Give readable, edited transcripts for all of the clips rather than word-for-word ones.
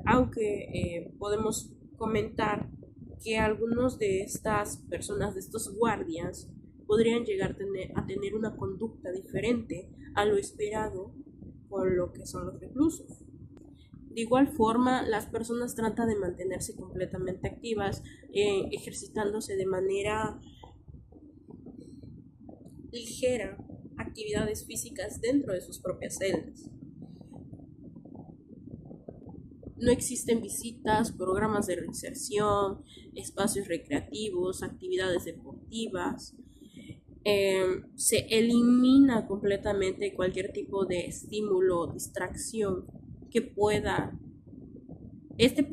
aunque podemos comentar que algunos de estas personas, de estos guardias, podrían llegar a tener una conducta diferente a lo esperado con lo que son los reclusos. De igual forma, las personas tratan de mantenerse completamente activas, ejercitándose de manera ligera actividades físicas dentro de sus propias celdas. No existen visitas, programas de reinserción, espacios recreativos, actividades deportivas. Se elimina completamente cualquier tipo de estímulo o distracción que pueda, este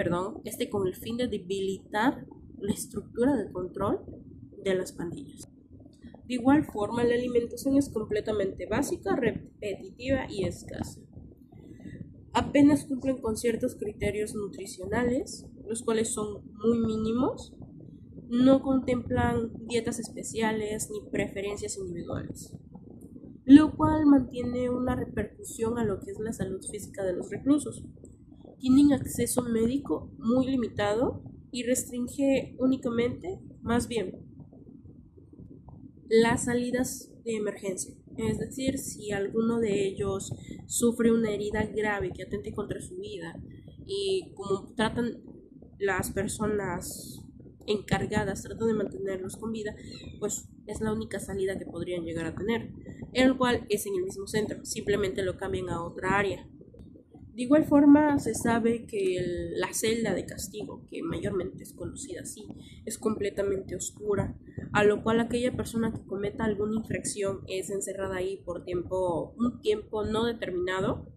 con el fin de debilitar la estructura de control de las pandillas. De igual forma, la alimentación es completamente básica, repetitiva y escasa. Apenas cumplen con ciertos criterios nutricionales, los cuales son muy mínimos. No contemplan dietas especiales ni preferencias individuales, lo cual mantiene una repercusión a lo que es la salud física de los reclusos. Tienen acceso médico muy limitado y restringe únicamente, más bien, las salidas de emergencia. Es decir, si alguno de ellos sufre una herida grave que atente contra su vida y como tratan las personas encargadas, tratan de mantenerlos con vida, pues es la única salida que podrían llegar a tener, el cual es en el mismo centro, simplemente lo cambian a otra área. De igual forma, se sabe que la celda de castigo, que mayormente es conocida así, es completamente oscura, a lo cual aquella persona que cometa alguna infracción es encerrada ahí por un tiempo no determinado,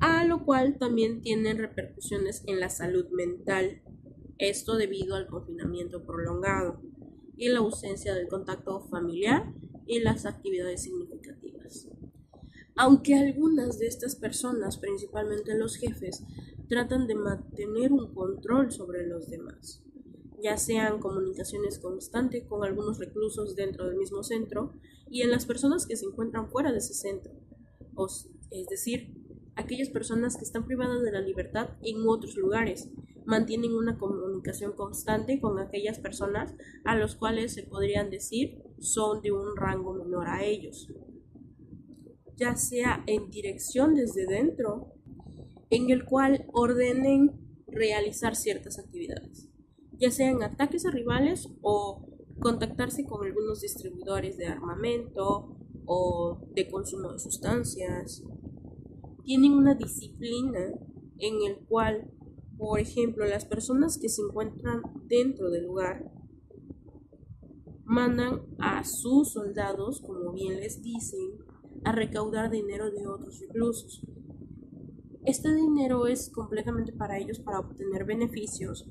a lo cual también tiene repercusiones en la salud mental, esto debido al confinamiento prolongado y la ausencia del contacto familiar y las actividades significativas. Aunque algunas de estas personas, principalmente los jefes, tratan de mantener un control sobre los demás, ya sean comunicaciones constantes con algunos reclusos dentro del mismo centro y en las personas que se encuentran fuera de ese centro, es decir, aquellas personas que están privadas de la libertad en otros lugares, mantienen una comunicación constante con aquellas personas a los cuales se podrían decir son de un rango menor a ellos, ya sea en dirección desde dentro, en el cual ordenen realizar ciertas actividades, ya sean ataques a rivales o contactarse con algunos distribuidores de armamento o de consumo de sustancias. Tienen una disciplina en el cual, por ejemplo, las personas que se encuentran dentro del lugar mandan a sus soldados, como bien les dicen, a recaudar dinero de otros reclusos. Este dinero es completamente para ellos para obtener beneficios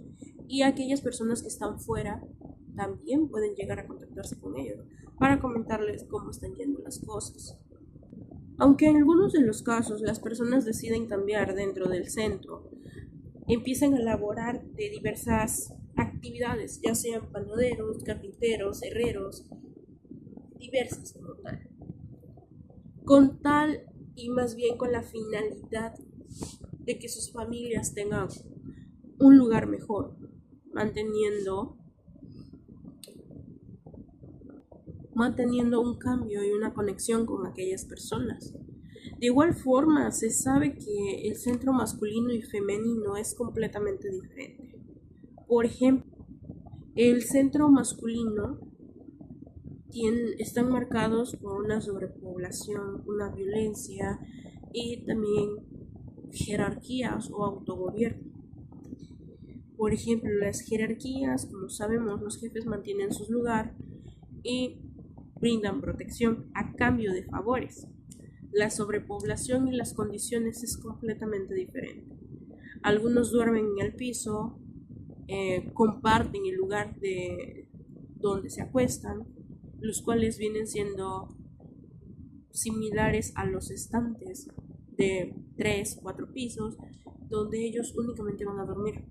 y aquellas personas que están fuera también pueden llegar a contactarse con ellos para comentarles cómo están yendo las cosas. Aunque en algunos de los casos las personas deciden cambiar dentro del centro, empiezan a elaborar de diversas actividades, ya sean panaderos, carpinteros, herreros, diversas como tal, con tal y más bien con la finalidad de que sus familias tengan un lugar mejor, manteniendo un cambio y una conexión con aquellas personas. De igual forma, se sabe que el centro masculino y femenino es completamente diferente. Por ejemplo, el centro masculino están marcados por una sobrepoblación, una violencia y también jerarquías o autogobierno. Por ejemplo, las jerarquías, como sabemos, los jefes mantienen su lugar y brindan protección a cambio de favores. La sobrepoblación y las condiciones es completamente diferente. Algunos duermen en el piso, comparten el lugar de donde se acuestan, los cuales vienen siendo similares a los estantes de 3, 4 pisos, donde ellos únicamente van a dormir.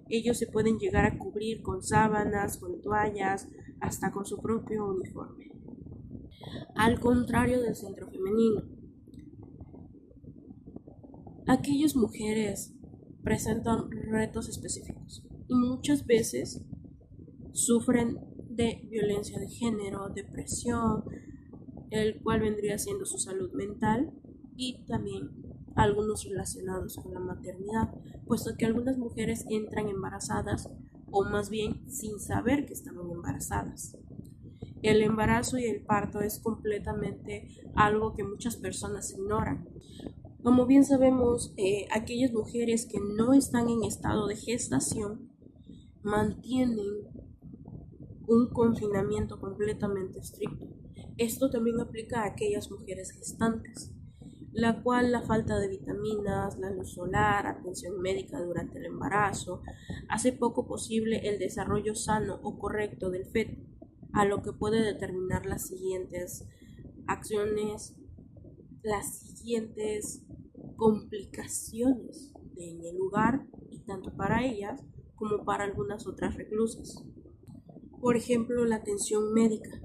Ellos se pueden llegar a cubrir con sábanas, con toallas, hasta con su propio uniforme. Al contrario del centro femenino, Aquellas mujeres presentan retos específicos y muchas veces sufren de violencia de género, depresión, el cual vendría siendo su salud mental y también algunos relacionados con la maternidad, puesto que algunas mujeres entran embarazadas o más bien sin saber que estaban embarazadas. El embarazo y el parto es completamente algo que muchas personas ignoran. Como bien sabemos, aquellas mujeres que no están en estado de gestación mantienen un confinamiento completamente estricto. Esto también aplica a aquellas mujeres gestantes, la cual la falta de vitaminas, la luz solar, atención médica durante el embarazo, hace poco posible el desarrollo sano o correcto del feto, a lo que puede determinar las siguientes acciones, las siguientes complicaciones en el lugar y tanto para ellas como para algunas otras reclusas. Por ejemplo, la atención médica.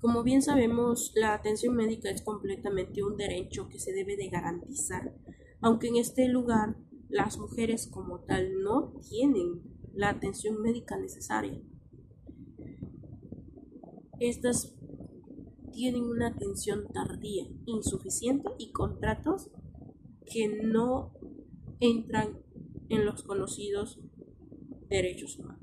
Como bien sabemos, la atención médica es completamente un derecho que se debe de garantizar, aunque en este lugar las mujeres como tal no tienen la atención médica necesaria. Estas tienen una atención tardía, insuficiente y contratos que no entran en los conocidos derechos humanos.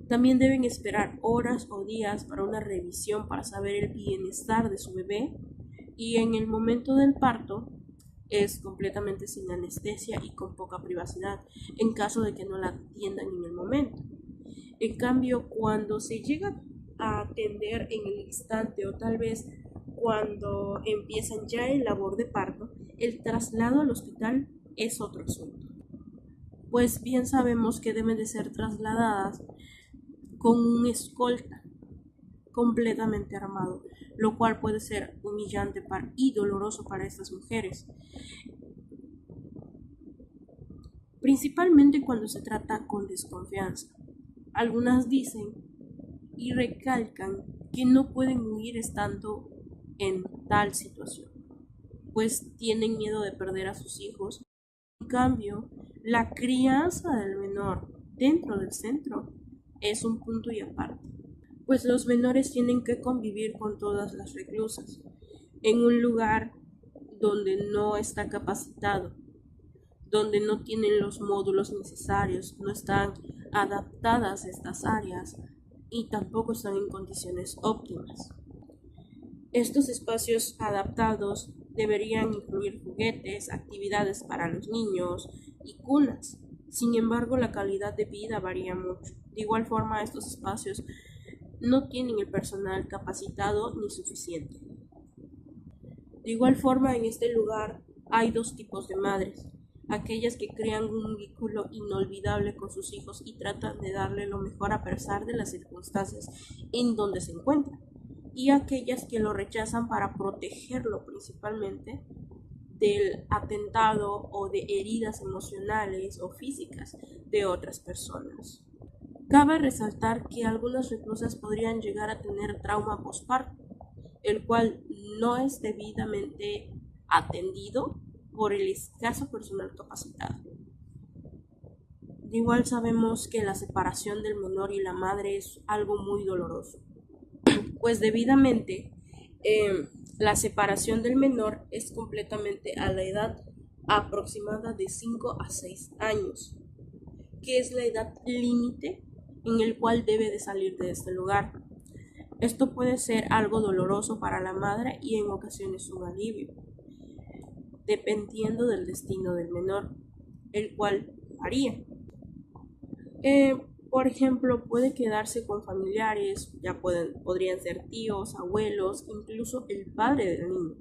También deben esperar horas o días para una revisión para saber el bienestar de su bebé y en el momento del parto es completamente sin anestesia y con poca privacidad en caso de que no la atiendan en el momento. En cambio, cuando se llega a atender en el instante o tal vez cuando empiezan ya el labor de parto, el traslado al hospital es otro asunto. Pues bien sabemos que deben de ser trasladadas con un escolta completamente armado, lo cual puede ser humillante y doloroso para estas mujeres, principalmente cuando se trata con desconfianza. Algunas dicen y recalcan que no pueden huir estando en tal situación, pues tienen miedo de perder a sus hijos. En cambio, la crianza del menor dentro del centro es un punto y aparte, pues los menores tienen que convivir con todas las reclusas en un lugar donde no está capacitado, donde no tienen los módulos necesarios, no están adaptadas estas áreas y tampoco están en condiciones óptimas. Estos espacios adaptados deberían incluir juguetes, actividades para los niños y cunas. Sin embargo, la calidad de vida varía mucho. De igual forma, estos espacios no tienen el personal capacitado ni suficiente. De igual forma, en este lugar hay dos tipos de madres: aquellas que crean un vínculo inolvidable con sus hijos y tratan de darle lo mejor a pesar de las circunstancias en donde se encuentran, y aquellas que lo rechazan para protegerlo principalmente del atentado o de heridas emocionales o físicas de otras personas. Cabe resaltar que algunas reclusas podrían llegar a tener trauma postparto, el cual no es debidamente atendido por el escaso personal capacitado. De igual sabemos que la separación del menor y la madre es algo muy doloroso, pues debidamente la separación del menor es completamente a la edad aproximada de 5 a 6 años, que es la edad límite en el cual debe de salir de este lugar. Esto puede ser algo doloroso para la madre y en ocasiones un alivio, dependiendo del destino del menor, el cual varía. Por ejemplo, puede quedarse con familiares, podrían ser tíos, abuelos, incluso el padre del niño,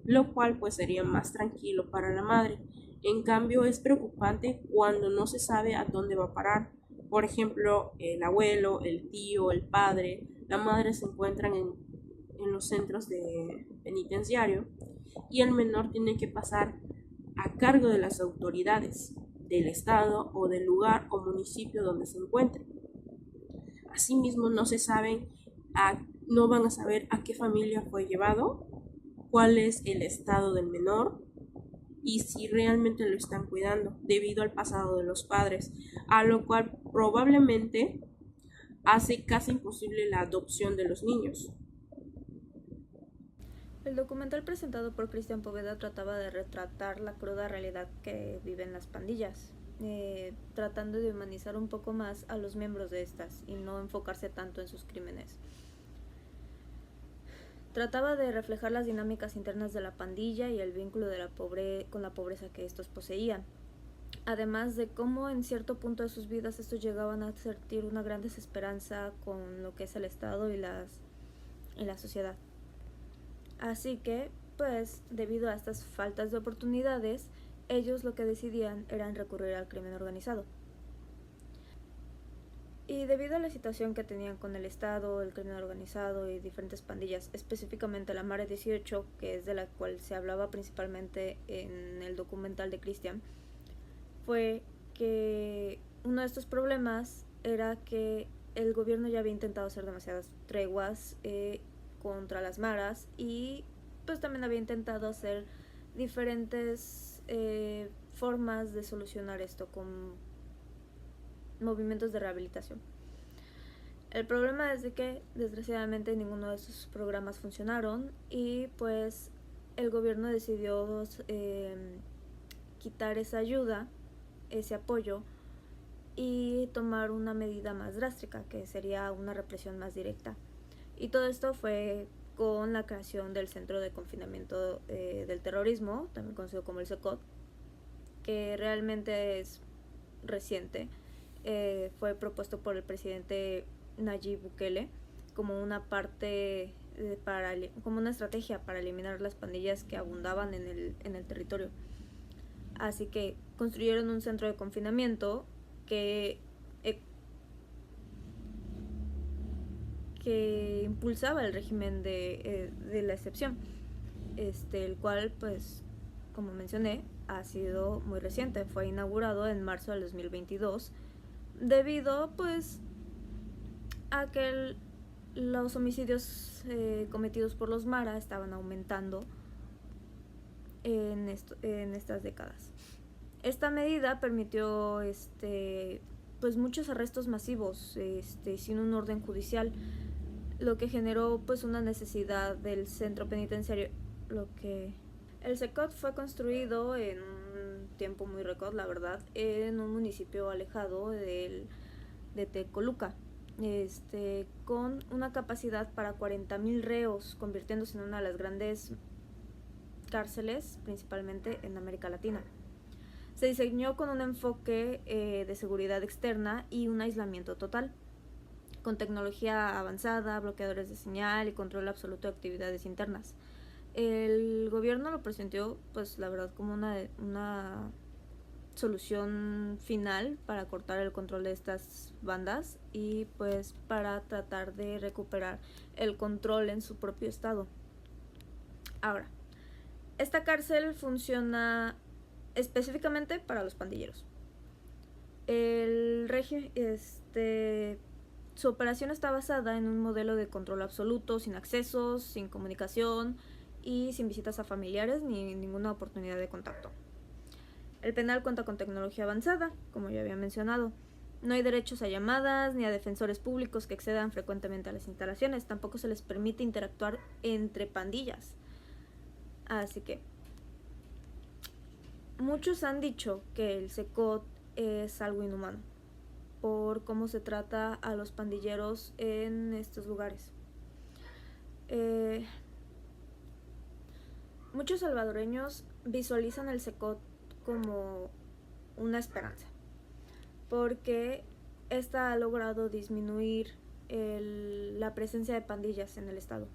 lo cual pues sería más tranquilo para la madre. En cambio, es preocupante cuando no se sabe a dónde va a parar. Por ejemplo, el abuelo, el tío, el padre, la madre se encuentran en los centros de penitenciario y el menor tiene que pasar a cargo de las autoridades del estado o del lugar o municipio donde se encuentre. Asimismo, no van a saber a qué familia fue llevado cuál es el estado del menor y si realmente lo están cuidando debido al pasado de los padres, a lo cual probablemente hace casi imposible la adopción de los niños. El documental presentado por Cristian Poveda trataba de retratar la cruda realidad que viven las pandillas, tratando de humanizar un poco más a los miembros de estas y no enfocarse tanto en sus crímenes. Trataba de reflejar las dinámicas internas de la pandilla y el vínculo de con la pobreza que estos poseían, además de cómo en cierto punto de sus vidas estos llegaban a sentir una gran desesperanza con lo que es el Estado y la sociedad. Así que, pues, debido a estas faltas de oportunidades, ellos lo que decidían era recurrir al crimen organizado. Y debido a la situación que tenían con el Estado, el crimen organizado y diferentes pandillas, específicamente la Mare 18, que es de la cual se hablaba principalmente en el documental de Christian, fue que uno de estos problemas era que el gobierno ya había intentado hacer demasiadas treguas contra las maras y pues también había intentado hacer diferentes formas de solucionar esto con movimientos de rehabilitación. El problema es de que desgraciadamente ninguno de esos programas funcionaron y pues el gobierno decidió quitar esa ayuda, ese apoyo y tomar una medida más drástica, que sería una represión más directa. Y todo esto fue con la creación del Centro de Confinamiento del Terrorismo, también conocido como el CECOT, que realmente es reciente. Fue propuesto por el presidente Nayib Bukele como una parte como una estrategia para eliminar las pandillas que abundaban en el territorio. Así que construyeron un centro de confinamiento que impulsaba el régimen de la excepción, el cual, pues, como mencioné, ha sido muy reciente. Fue inaugurado en marzo del 2022 debido, pues, a que los homicidios cometidos por los Mara estaban aumentando en estas décadas. Esta medida permitió pues muchos arrestos masivos sin un orden judicial, lo que generó pues una necesidad del centro penitenciario. El CECOT fue construido en un tiempo muy récord, la verdad, en un municipio alejado de Tecoluca, con una capacidad para 40,000 reos, convirtiéndose en una de las grandes cárceles, principalmente en América Latina. Se diseñó con un enfoque de seguridad externa y un aislamiento total, con tecnología avanzada, bloqueadores de señal y control absoluto de actividades internas. El gobierno lo presentó, pues la verdad, como una solución final para cortar el control de estas bandas y pues para tratar de recuperar el control en su propio estado. Ahora, esta cárcel funciona específicamente para los pandilleros. El régimen, su operación está basada en un modelo de control absoluto, sin accesos, sin comunicación y sin visitas a familiares ni ninguna oportunidad de contacto. El penal cuenta con tecnología avanzada, como ya había mencionado. No hay derechos a llamadas ni a defensores públicos que accedan frecuentemente a las instalaciones. Tampoco se les permite interactuar entre pandillas. Así que muchos han dicho que el CECOT es algo inhumano por cómo se trata a los pandilleros en estos lugares. Muchos salvadoreños visualizan el CECOT como una esperanza, porque esta ha logrado disminuir la presencia de pandillas en el estado.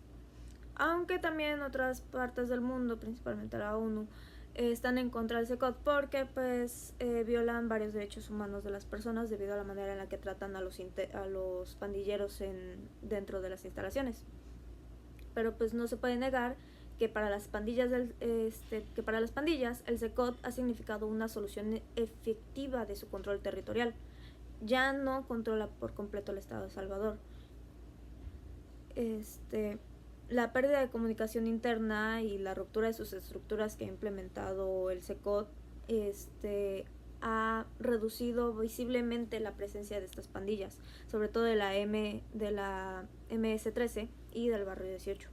Aunque también en otras partes del mundo, principalmente la ONU, están en contra del CECOT porque pues violan varios derechos humanos de las personas debido a la manera en la que tratan a los pandilleros dentro de las instalaciones. Pero pues no se puede negar que para las pandillas el CECOT ha significado una solución efectiva de su control territorial. Ya no controla por completo el estado de Salvador. la pérdida de comunicación interna y la ruptura de sus estructuras que ha implementado el SECOT ha reducido visiblemente la presencia de estas pandillas, sobre todo de la MS-13 y del barrio 18.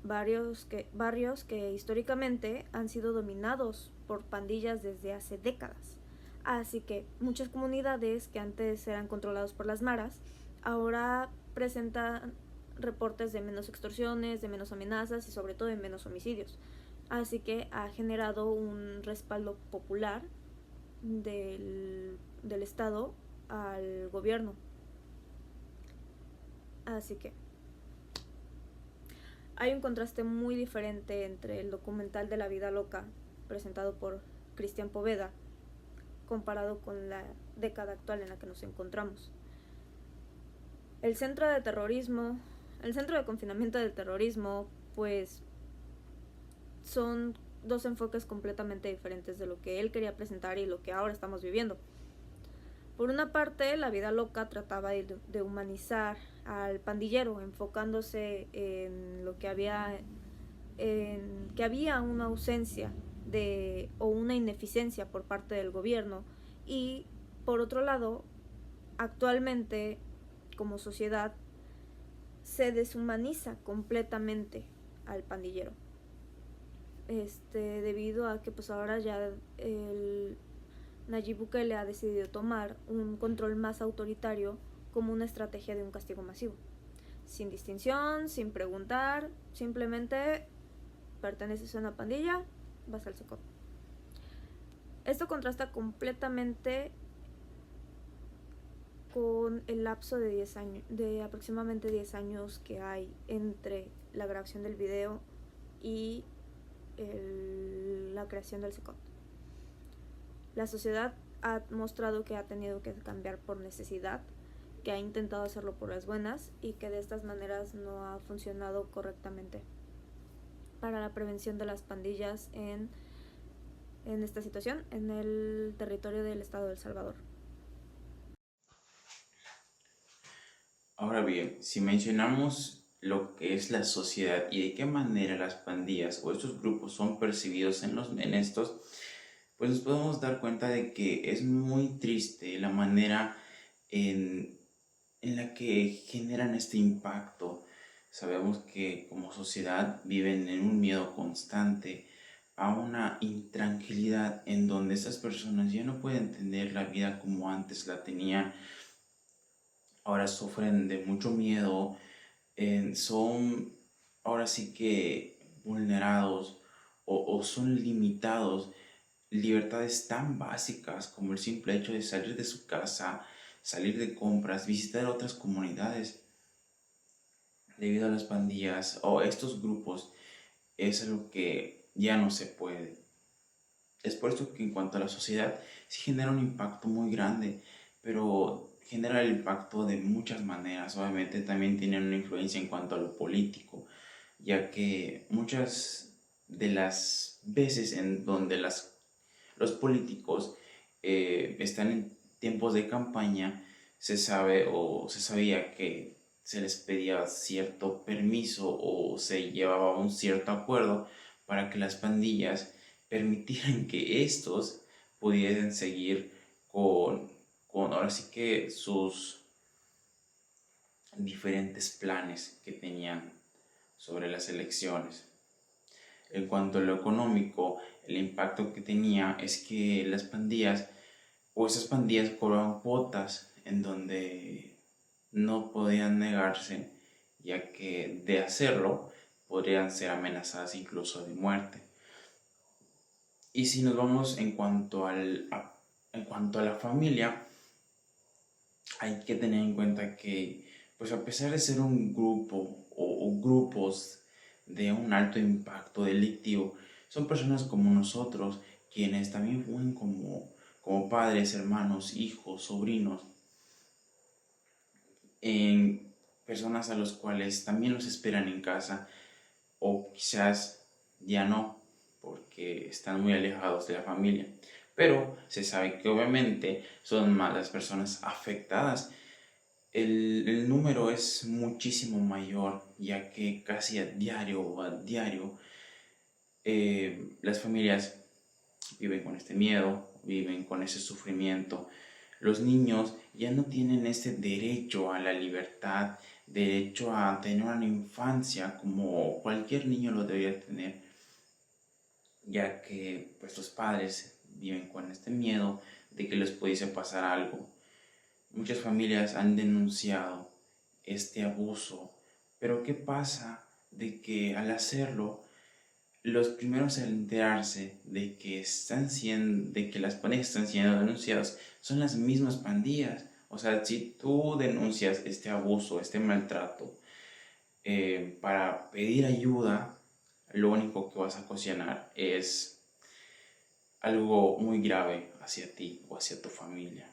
Barrios que históricamente han sido dominados por pandillas desde hace décadas. Así que muchas comunidades que antes eran controladas por las maras ahora presentan reportes de menos extorsiones, de menos amenazas y sobre todo de menos homicidios. Así que ha generado un respaldo popular del Estado al gobierno. Así que hay un contraste muy diferente entre el documental de La Vida Loca, presentado por Cristian Poveda, comparado con la década actual en la que nos encontramos. El centro de confinamiento del terrorismo, pues son dos enfoques completamente diferentes de lo que él quería presentar y lo que ahora estamos viviendo. Por una parte, La Vida Loca trataba de humanizar al pandillero, enfocándose en lo que había, en que había una ausencia o una ineficiencia por parte del gobierno, y por otro lado, actualmente como sociedad se deshumaniza completamente al pandillero, debido a que pues ahora ya Nayib Bukele ha decidido tomar un control más autoritario como una estrategia de un castigo masivo, sin distinción, sin preguntar, simplemente perteneces a una pandilla, vas al SECOT. Esto contrasta completamente con el lapso de 10 años, de aproximadamente 10 años que hay entre la grabación del video y la creación del SECOT. La sociedad ha mostrado que ha tenido que cambiar por necesidad, que ha intentado hacerlo por las buenas y que de estas maneras no ha funcionado correctamente para la prevención de las pandillas en esta situación en el territorio del estado de El Salvador. Ahora bien, si mencionamos lo que es la sociedad y de qué manera las pandillas o estos grupos son percibidos en estos, pues nos podemos dar cuenta de que es muy triste la manera en la que generan este impacto. Sabemos que como sociedad viven en un miedo constante, a una intranquilidad en donde estas personas ya no pueden tener la vida como antes la tenían. Ahora sufren de mucho miedo, son ahora sí que vulnerados o son limitados libertades tan básicas como el simple hecho de salir de su casa, salir de compras, visitar otras comunidades. Debido a las pandillas o estos grupos, es algo que ya no se puede. Es por eso que en cuanto a la sociedad sí genera un impacto muy grande, pero genera el impacto de muchas maneras. Obviamente también tienen una influencia en cuanto a lo político, ya que muchas de las veces en donde los políticos están en tiempos de campaña, se sabía que se les pedía cierto permiso o se llevaba un cierto acuerdo para que las pandillas permitieran que estos pudiesen seguir con ahora sí que sus diferentes planes que tenían sobre las elecciones. En cuanto a lo económico, el impacto que tenía es que las pandillas o esas pandillas cobraban cuotas en donde no podían negarse, ya que de hacerlo podrían ser amenazadas incluso de muerte. Y si nos vamos en cuanto a la familia, hay que tener en cuenta que, pues a pesar de ser un grupo o grupos de un alto impacto delictivo, son personas como nosotros, quienes también fueron como padres, hermanos, hijos, sobrinos, en personas a los cuales también los esperan en casa, o quizás ya no, porque están muy alejados de la familia. Pero se sabe que obviamente son más las personas afectadas el número es muchísimo mayor, ya que casi a diario las familias viven con este miedo, viven con ese sufrimiento. Los niños ya no tienen ese derecho a la libertad, derecho a tener una infancia como cualquier niño lo debería tener, ya que pues los padres viven con este miedo de que les pudiese pasar algo. Muchas familias han denunciado este abuso, pero ¿qué pasa de que al hacerlo, los primeros en enterarse de que las pandillas están siendo denunciadas son las mismas pandillas? O sea, si tú denuncias este abuso, este maltrato, para pedir ayuda, lo único que vas a ocasionar es algo muy grave hacia ti o hacia tu familia.